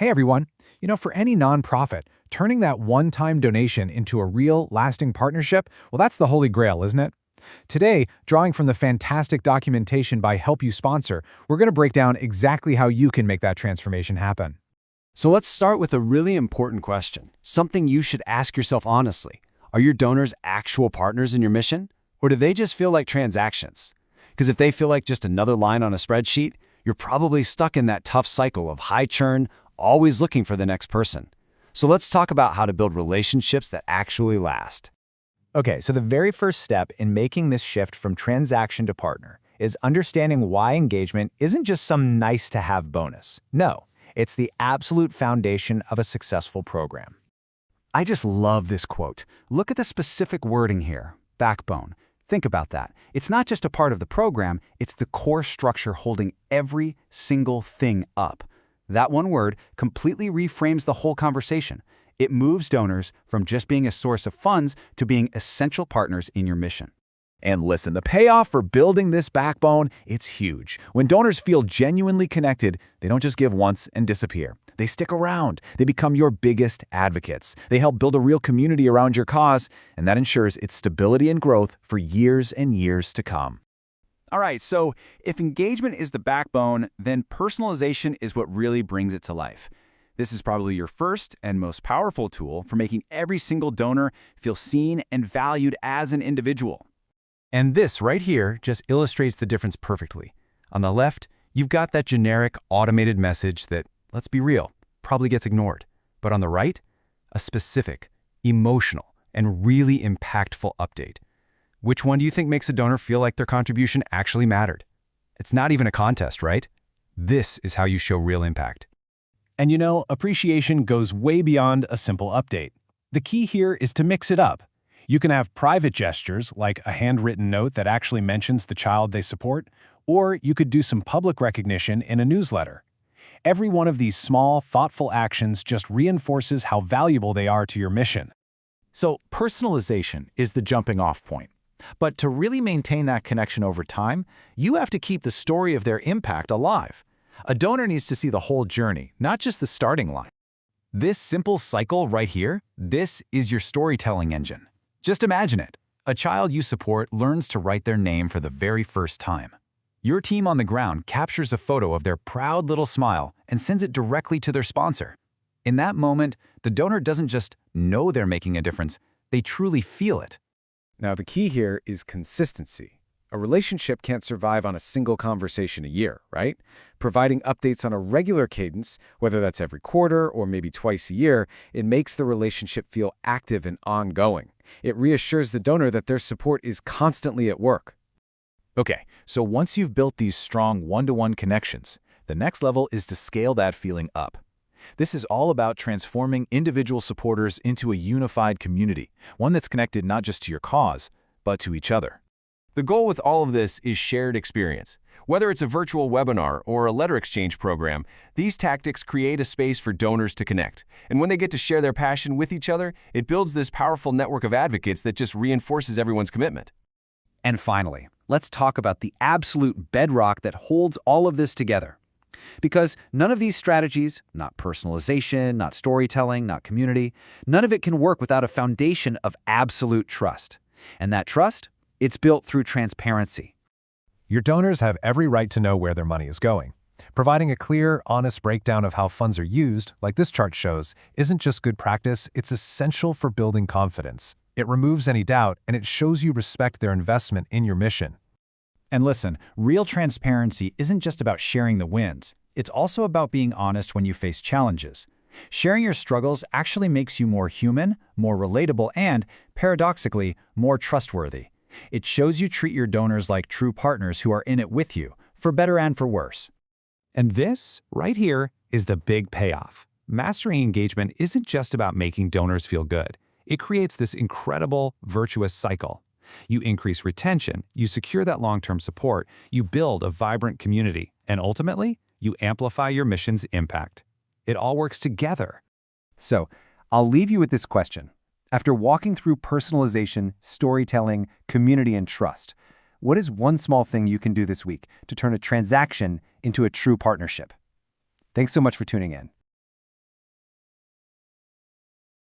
Hey everyone, for any nonprofit, turning that one-time donation into a real, lasting partnership, well, that's the holy grail, isn't it? Today, drawing from the fantastic documentation by Help You Sponsor, we're going to break down exactly how you can make that transformation happen. So let's start with a really important question, something you should ask yourself honestly. Are your donors actual partners in your mission? Or do they just feel like transactions? Because if they feel like just another line on a spreadsheet, you're probably stuck in that tough cycle of high churn, always looking for the next person. So let's talk about how to build relationships that actually last. Okay, so the very first step in making this shift from transaction to partner is understanding why engagement isn't just some nice-to-have bonus. No, it's the absolute foundation of a successful program. I just love this quote. Look at the specific wording here, backbone. Think about that. It's not just a part of the program, it's the core structure holding every single thing up. That one word completely reframes the whole conversation. It moves donors from just being a source of funds to being essential partners in your mission. And listen, the payoff for building this backbone, it's huge. When donors feel genuinely connected, they don't just give once and disappear. They stick around. They become your biggest advocates. They help build a real community around your cause, and that ensures its stability and growth for years and years to come. All right, so if engagement is the backbone, then personalization is what really brings it to life. This is probably your first and most powerful tool for making every single donor feel seen and valued as an individual. And this right here just illustrates the difference perfectly. On the left, you've got that generic automated message that, let's be real, probably gets ignored. But on the right, a specific, emotional, and really impactful update. Which one do you think makes a donor feel like their contribution actually mattered? It's not even a contest, right? This is how you show real impact. And appreciation goes way beyond a simple update. The key here is to mix it up. You can have private gestures, like a handwritten note that actually mentions the child they support, or you could do some public recognition in a newsletter. Every one of these small, thoughtful actions just reinforces how valuable they are to your mission. So personalization is the jumping-off point. But to really maintain that connection over time, you have to keep the story of their impact alive. A donor needs to see the whole journey, not just the starting line. This simple cycle right here, this is your storytelling engine. Just imagine it. A child you support learns to write their name for the very first time. Your team on the ground captures a photo of their proud little smile and sends it directly to their sponsor. In that moment, the donor doesn't just know they're making a difference, they truly feel it. Now, the key here is consistency. A relationship can't survive on a single conversation a year, right? Providing updates on a regular cadence, whether that's every quarter or maybe twice a year, it makes the relationship feel active and ongoing. It reassures the donor that their support is constantly at work. Okay, so once you've built these strong one-to-one connections, the next level is to scale that feeling up. This is all about transforming individual supporters into a unified community, one that's connected not just to your cause, but to each other. The goal with all of this is shared experience. Whether it's a virtual webinar or a letter exchange program, these tactics create a space for donors to connect. And when they get to share their passion with each other, it builds this powerful network of advocates that just reinforces everyone's commitment. And finally, let's talk about the absolute bedrock that holds all of this together. Because none of these strategies, not personalization, not storytelling, not community, none of it can work without a foundation of absolute trust. And that trust, it's built through transparency. Your donors have every right to know where their money is going. Providing a clear, honest breakdown of how funds are used, like this chart shows, isn't just good practice, it's essential for building confidence. It removes any doubt, and it shows you respect their investment in your mission. And listen, real transparency isn't just about sharing the wins. It's also about being honest when you face challenges. Sharing your struggles actually makes you more human, more relatable, and, paradoxically, more trustworthy. It shows you treat your donors like true partners who are in it with you, for better and for worse. And this, right here, is the big payoff. Mastering engagement isn't just about making donors feel good. It creates this incredible, virtuous cycle. You increase retention, you secure that long-term support, you build a vibrant community, and ultimately, you amplify your mission's impact. It all works together. So, I'll leave you with this question. After walking through personalization, storytelling, community, and trust, what is one small thing you can do this week to turn a transaction into a true partnership? Thanks so much for tuning in.